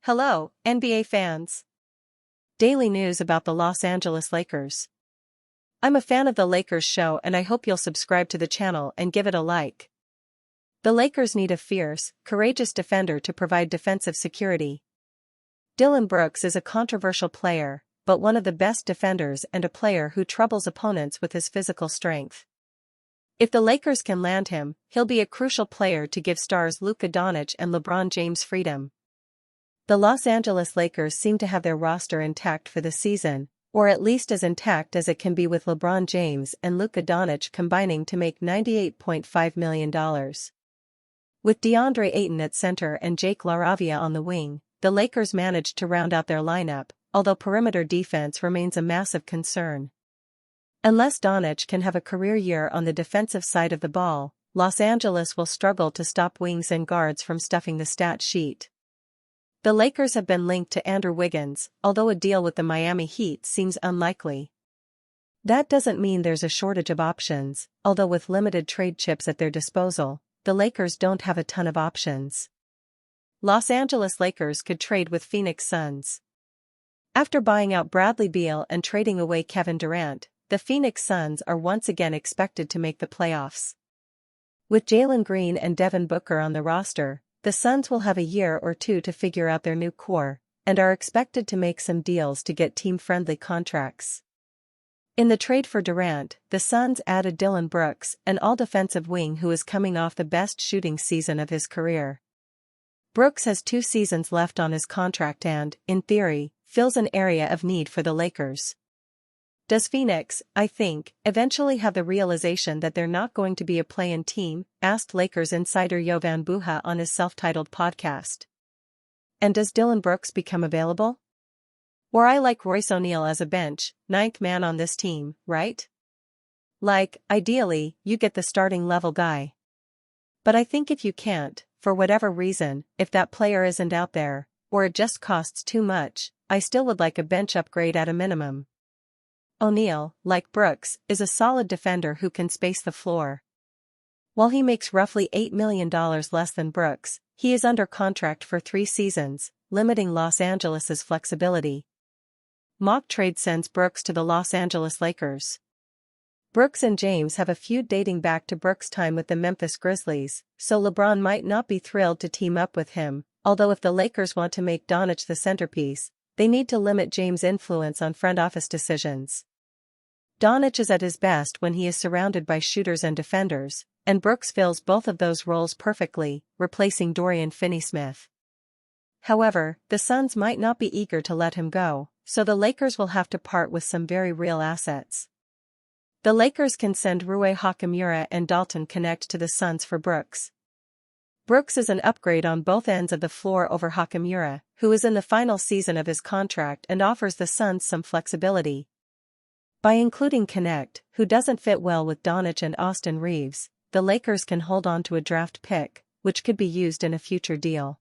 Hello, NBA fans. Daily news about the Los Angeles Lakers. I'm a fan of the Lakers show and I hope you'll subscribe to the channel and give it a like. The Lakers need a fierce, courageous defender to provide defensive security. Dillon Brooks is a controversial player, but one of the best defenders and a player who troubles opponents with his physical strength. If the Lakers can land him, he'll be a crucial player to give stars Luka Doncic and LeBron James freedom. The Los Angeles Lakers seem to have their roster intact for the season, or at least as intact as it can be with LeBron James and Luka Doncic combining to make $98.5 million. With DeAndre Ayton at center and Jake LaRavia on the wing, the Lakers managed to round out their lineup, although perimeter defense remains a massive concern. Unless Doncic can have a career year on the defensive side of the ball, Los Angeles will struggle to stop wings and guards from stuffing the stat sheet. The Lakers have been linked to Andrew Wiggins, although a deal with the Miami Heat seems unlikely. That doesn't mean there's a shortage of options, although with limited trade chips at their disposal, the Lakers don't have a ton of options. Los Angeles Lakers could trade with Phoenix Suns. After buying out Bradley Beal and trading away Kevin Durant, the Phoenix Suns are once again expected to make the playoffs. With Jalen Green and Devin Booker on the roster, the Suns will have a year or two to figure out their new core, and are expected to make some deals to get team-friendly contracts. In the trade for Durant, the Suns added Dillon Brooks, an all-defensive wing who is coming off the best shooting season of his career. Brooks has 2 seasons left on his contract and, in theory, fills an area of need for the Lakers. Does Phoenix, I think, eventually have the realization that they're not going to be a play-in team? Asked Lakers insider Jovan Buha on his self-titled podcast. And does Dillon Brooks become available? Or I like Royce O'Neal as a bench, 9th man on this team, right? Like, ideally, you get the starting level guy. But I think if you can't, for whatever reason, if that player isn't out there, or it just costs too much, I still would like a bench upgrade at a minimum. O'Neal, like Brooks, is a solid defender who can space the floor. While he makes roughly $8 million less than Brooks, he is under contract for 3 seasons, limiting Los Angeles' flexibility. Mock trade sends Brooks to the Los Angeles Lakers. Brooks and James have a feud dating back to Brooks' time with the Memphis Grizzlies, so LeBron might not be thrilled to team up with him, although if the Lakers want to make Doncic the centerpiece, they need to limit James' influence on front office decisions. Doncic is at his best when he is surrounded by shooters and defenders, and Brooks fills both of those roles perfectly, replacing Dorian Finney-Smith. However, the Suns might not be eager to let him go, so the Lakers will have to part with some very real assets. The Lakers can send Rui Hachimura and Dalton Connect to the Suns for Brooks. Brooks is an upgrade on both ends of the floor over Hachimura, who is in the final season of his contract and offers the Suns some flexibility. By including Connect, who doesn't fit well with Doncic and Austin Reeves, the Lakers can hold on to a draft pick, which could be used in a future deal.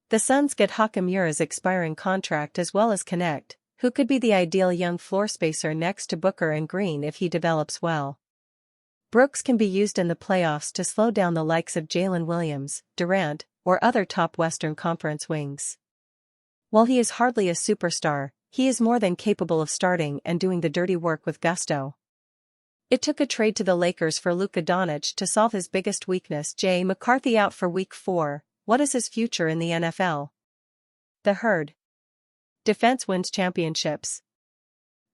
The Suns get Hachimura's expiring contract as well as Connect, who could be the ideal young floor spacer next to Booker and Green if he develops well. Brooks can be used in the playoffs to slow down the likes of Jalen Williams, Durant, or other top Western Conference wings. While he is hardly a superstar, he is more than capable of starting and doing the dirty work with gusto. It took a trade to the Lakers for Luka Doncic to solve his biggest weakness. J. McCarthy out for Week 4, what is his future in the NFL? The Herd. Defense wins championships.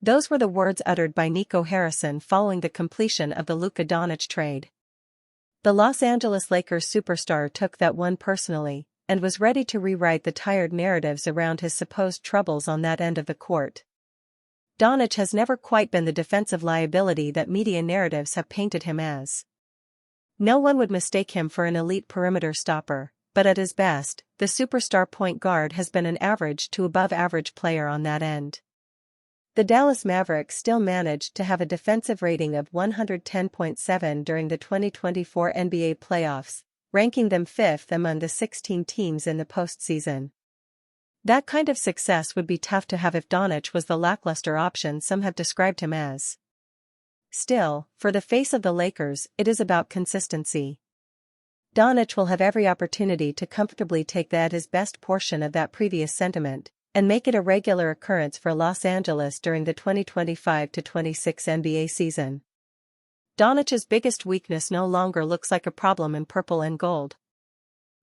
Those were the words uttered by Nico Harrison following the completion of the Luka Doncic trade. The Los Angeles Lakers superstar took that one personally, and was ready to rewrite the tired narratives around his supposed troubles on that end of the court. Doncic has never quite been the defensive liability that media narratives have painted him as. No one would mistake him for an elite perimeter stopper, but at his best, the superstar point guard has been an average to above-average player on that end. The Dallas Mavericks still managed to have a defensive rating of 110.7 during the 2024 NBA playoffs, ranking them 5th among the 16 teams in the postseason. That kind of success would be tough to have if Doncic was the lackluster option some have described him as. Still, for the face of the Lakers, it is about consistency. Doncic will have every opportunity to comfortably take his best portion of that previous sentiment, and make it a regular occurrence for Los Angeles during the 2025-26 NBA season. Doncic's biggest weakness no longer looks like a problem in purple and gold.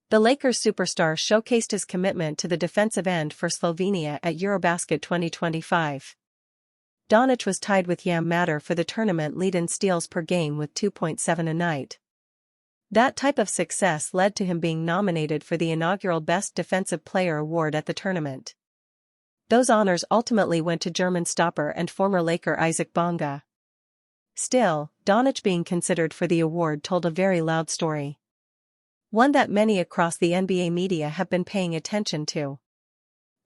The Lakers superstar showcased his commitment to the defensive end for Slovenia at Eurobasket 2025. Doncic was tied with Jan Matter for the tournament lead in steals per game with 2.7 a night. That type of success led to him being nominated for the inaugural Best Defensive Player award at the tournament. Those honors ultimately went to German stopper and former Laker Isaac Bonga. Still, Doncic being considered for the award told a very loud story. One that many across the NBA media have been paying attention to.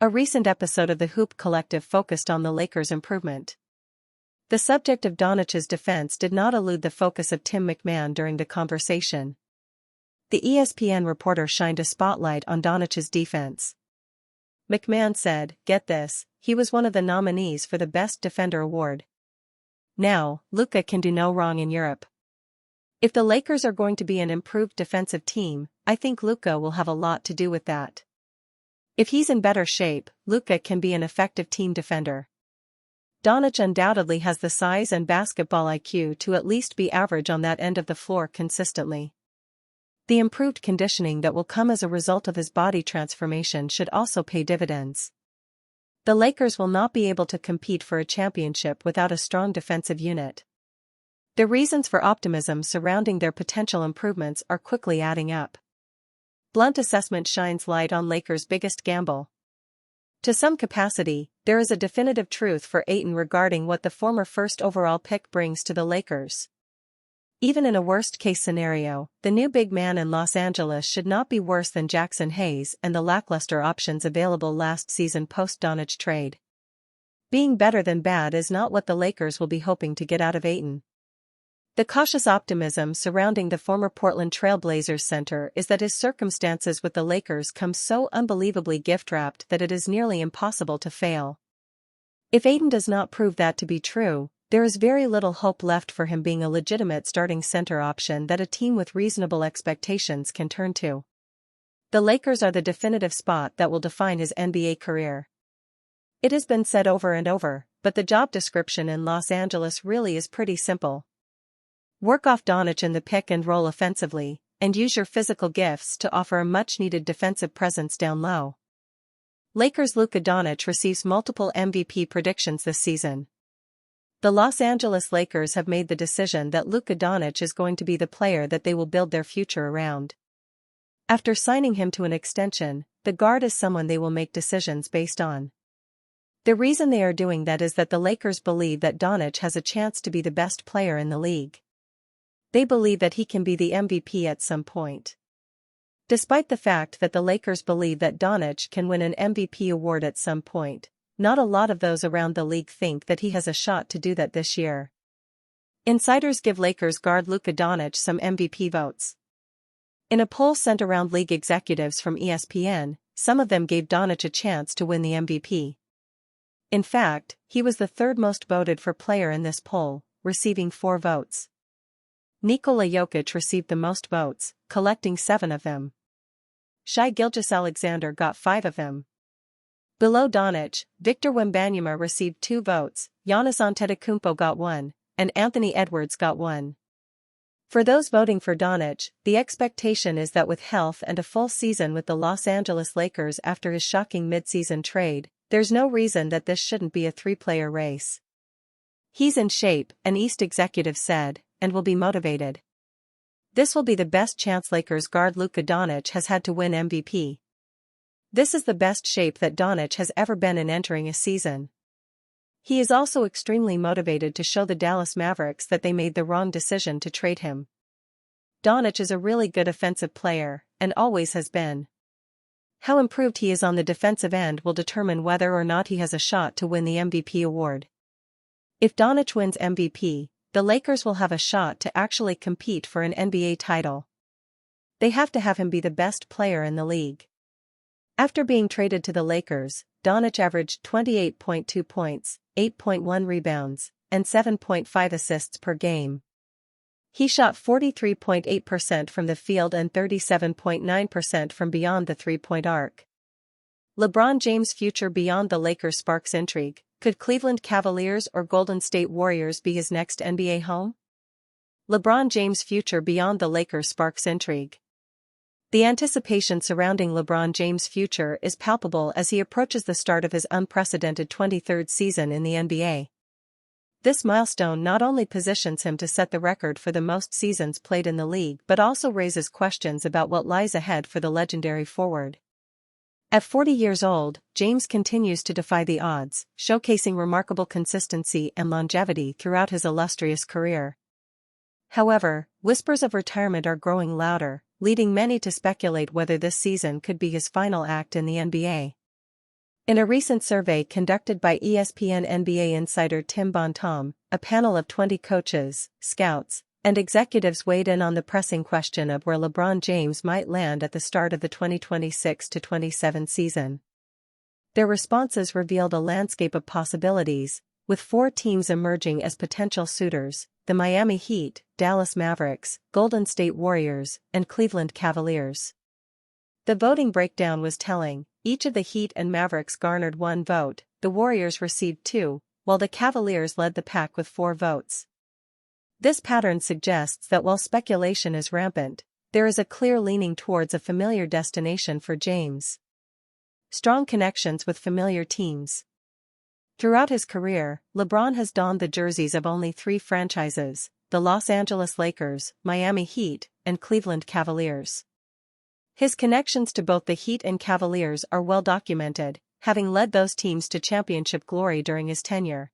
A recent episode of the Hoop Collective focused on the Lakers' improvement. The subject of Doncic's defense did not elude the focus of Tim McMahon during the conversation. The ESPN reporter shined a spotlight on Doncic's defense. McMahon said, "Get this, he was one of the nominees for the Best Defender award. Now, Luka can do no wrong in Europe. If the Lakers are going to be an improved defensive team, I think Luka will have a lot to do with that. If he's in better shape, Luka can be an effective team defender." Doncic undoubtedly has the size and basketball IQ to at least be average on that end of the floor consistently. The improved conditioning that will come as a result of his body transformation should also pay dividends. The Lakers will not be able to compete for a championship without a strong defensive unit. The reasons for optimism surrounding their potential improvements are quickly adding up. Blunt assessment shines light on Lakers' biggest gamble. To some capacity, there is a definitive truth for Ayton regarding what the former first overall pick brings to the Lakers. Even in a worst-case scenario, the new big man in Los Angeles should not be worse than Jackson Hayes and the lackluster options available last season post-Doncic trade. Being better than bad is not what the Lakers will be hoping to get out of Ayton. The cautious optimism surrounding the former Portland Trail Blazers center is that his circumstances with the Lakers come so unbelievably gift-wrapped that it is nearly impossible to fail. If Ayton does not prove that to be true, there is very little hope left for him being a legitimate starting center option that a team with reasonable expectations can turn to. The Lakers are the definitive spot that will define his NBA career. It has been said over and over, but the job description in Los Angeles really is pretty simple. Work off Doncic in the pick and roll offensively, and use your physical gifts to offer a much-needed defensive presence down low. Lakers' Luka Doncic receives multiple MVP predictions this season. The Los Angeles Lakers have made the decision that Luka Doncic is going to be the player that they will build their future around. After signing him to an extension, the guard is someone they will make decisions based on. The reason they are doing that is that the Lakers believe that Doncic has a chance to be the best player in the league. They believe that he can be the MVP at some point. Despite the fact that the Lakers believe that Doncic can win an MVP award at some point, not a lot of those around the league think that he has a shot to do that this year. Insiders give Lakers guard Luka Doncic some MVP votes. In a poll sent around league executives from ESPN, some of them gave Doncic a chance to win the MVP. In fact, he was the third most voted for player in this poll, receiving 4 votes. Nikola Jokic received the most votes, collecting 7 of them. Shai Gilgeous-Alexander got 5 of them. Below Doncic, Victor Wembanyama received 2 votes, Giannis Antetokounmpo got 1, and Anthony Edwards got 1. For those voting for Doncic, the expectation is that with health and a full season with the Los Angeles Lakers after his shocking midseason trade, there's no reason that this shouldn't be a 3-player race. He's in shape, an East executive said, and will be motivated. This will be the best chance Lakers guard Luka Doncic has had to win MVP. This is the best shape that Doncic has ever been in entering a season. He is also extremely motivated to show the Dallas Mavericks that they made the wrong decision to trade him. Doncic is a really good offensive player, and always has been. How improved he is on the defensive end will determine whether or not he has a shot to win the MVP award. If Doncic wins MVP, the Lakers will have a shot to actually compete for an NBA title. They have to have him be the best player in the league. After being traded to the Lakers, Doncic averaged 28.2 points, 8.1 rebounds, and 7.5 assists per game. He shot 43.8% from the field and 37.9% from beyond the three-point arc. LeBron James' future beyond the Lakers sparks intrigue. Could Cleveland Cavaliers or Golden State Warriors be his next NBA home? LeBron James' future beyond the Lakers sparks intrigue. The anticipation surrounding LeBron James' future is palpable as he approaches the start of his unprecedented 23rd season in the NBA. This milestone not only positions him to set the record for the most seasons played in the league but also raises questions about what lies ahead for the legendary forward. At 40 years old, James continues to defy the odds, showcasing remarkable consistency and longevity throughout his illustrious career. However, whispers of retirement are growing louder, leading many to speculate whether this season could be his final act in the NBA. In a recent survey conducted by ESPN NBA insider Tim Bontemps, a panel of 20 coaches, scouts, and executives weighed in on the pressing question of where LeBron James might land at the start of the 2026-27 season. Their responses revealed a landscape of possibilities, with 4 teams emerging as potential suitors: the Miami Heat, Dallas Mavericks, Golden State Warriors, and Cleveland Cavaliers. The voting breakdown was telling. Each of the Heat and Mavericks garnered 1 vote, the Warriors received 2, while the Cavaliers led the pack with 4 votes. This pattern suggests that while speculation is rampant, there is a clear leaning towards a familiar destination for James. Strong connections with familiar teams. Throughout his career, LeBron has donned the jerseys of only 3 franchises: the Los Angeles Lakers, Miami Heat, and Cleveland Cavaliers. His connections to both the Heat and Cavaliers are well documented, having led those teams to championship glory during his tenure.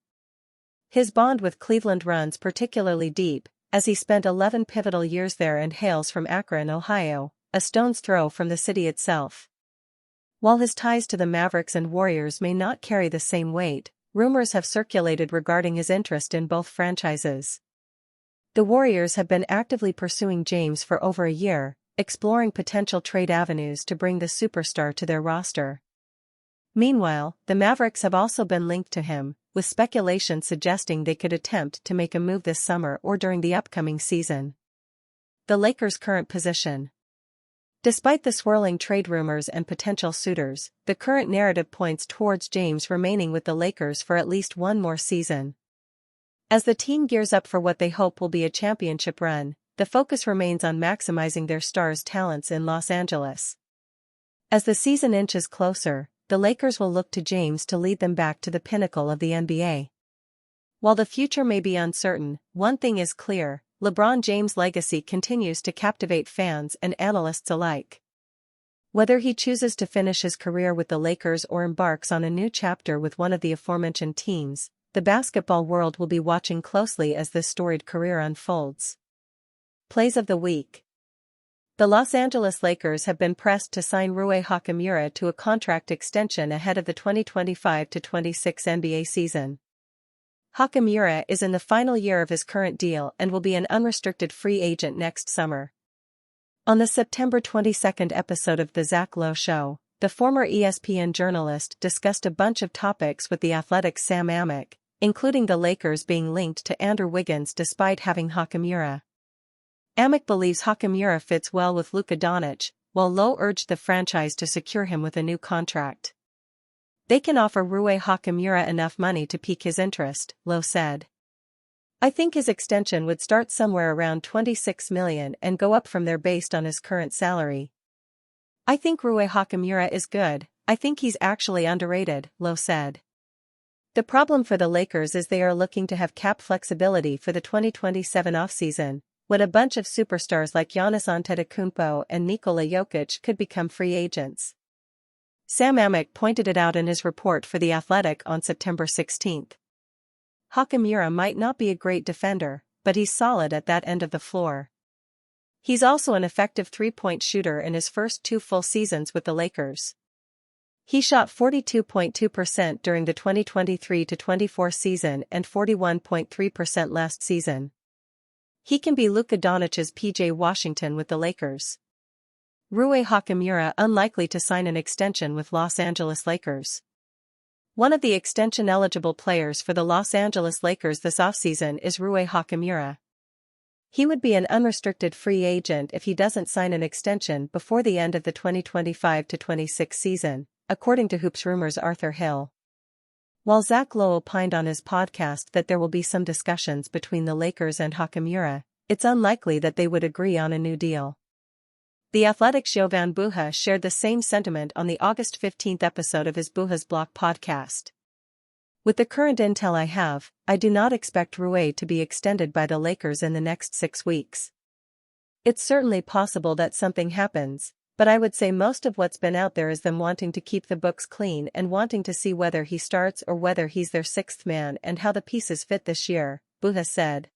His bond with Cleveland runs particularly deep, as he spent 11 pivotal years there and hails from Akron, Ohio, a stone's throw from the city itself. While his ties to the Mavericks and Warriors may not carry the same weight, rumors have circulated regarding his interest in both franchises. The Warriors have been actively pursuing James for over a year, exploring potential trade avenues to bring the superstar to their roster. Meanwhile, the Mavericks have also been linked to him, with speculation suggesting they could attempt to make a move this summer or during the upcoming season. The Lakers' current position. Despite the swirling trade rumors and potential suitors, the current narrative points towards James remaining with the Lakers for at least 1 more season. As the team gears up for what they hope will be a championship run, the focus remains on maximizing their stars' talents in Los Angeles. As the season inches closer, the Lakers will look to James to lead them back to the pinnacle of the NBA. While the future may be uncertain, one thing is clear: LeBron James' legacy continues to captivate fans and analysts alike. Whether he chooses to finish his career with the Lakers or embarks on a new chapter with one of the aforementioned teams, the basketball world will be watching closely as this storied career unfolds. Plays of the week. The Los Angeles Lakers have been pressed to sign Rui Hachimura to a contract extension ahead of the 2025-26 NBA season. Hachimura is in the final year of his current deal and will be an unrestricted free agent next summer. On the September 22 episode of The Zach Lowe Show, the former ESPN journalist discussed a bunch of topics with the Athletic's Sam Amick, including the Lakers being linked to Andrew Wiggins despite having Hachimura. Amick believes Hachimura fits well with Luka Doncic, while Lowe urged the franchise to secure him with a new contract. They can offer Rui Hachimura enough money to pique his interest, Lowe said. I think his extension would start somewhere around $26 million and go up from there based on his current salary. I think Rui Hachimura is good. I think he's actually underrated, Lowe said. The problem for the Lakers is they are looking to have cap flexibility for the 2027 offseason, when a bunch of superstars like Giannis Antetokounmpo and Nikola Jokic could become free agents. Sam Amick pointed it out in his report for The Athletic on September 16. Hachimura might not be a great defender, but he's solid at that end of the floor. He's also an effective three-point shooter in his first 2 full seasons with the Lakers. He shot 42.2% during the 2023-24 season and 41.3% last season. He can be Luka Doncic's PJ Washington with the Lakers. Rui Hachimura unlikely to sign an extension with Los Angeles Lakers. One of the extension-eligible players for the Los Angeles Lakers this offseason is Rui Hachimura. He would be an unrestricted free agent if he doesn't sign an extension before the end of the 2025-26 season, according to Hoops Rumors' Arthur Hill. While Zach Lowe opined on his podcast that there will be some discussions between the Lakers and Hachimura, it's unlikely that they would agree on a new deal. The Athletic's Jovan Buha shared the same sentiment on the August 15 episode of his Buha's Block podcast. With the current intel I have, I do not expect Rui to be extended by the Lakers in the next 6 weeks. It's certainly possible that something happens, but I would say most of what's been out there is them wanting to keep the books clean and wanting to see whether he starts or whether he's their sixth man and how the pieces fit this year, Buha said.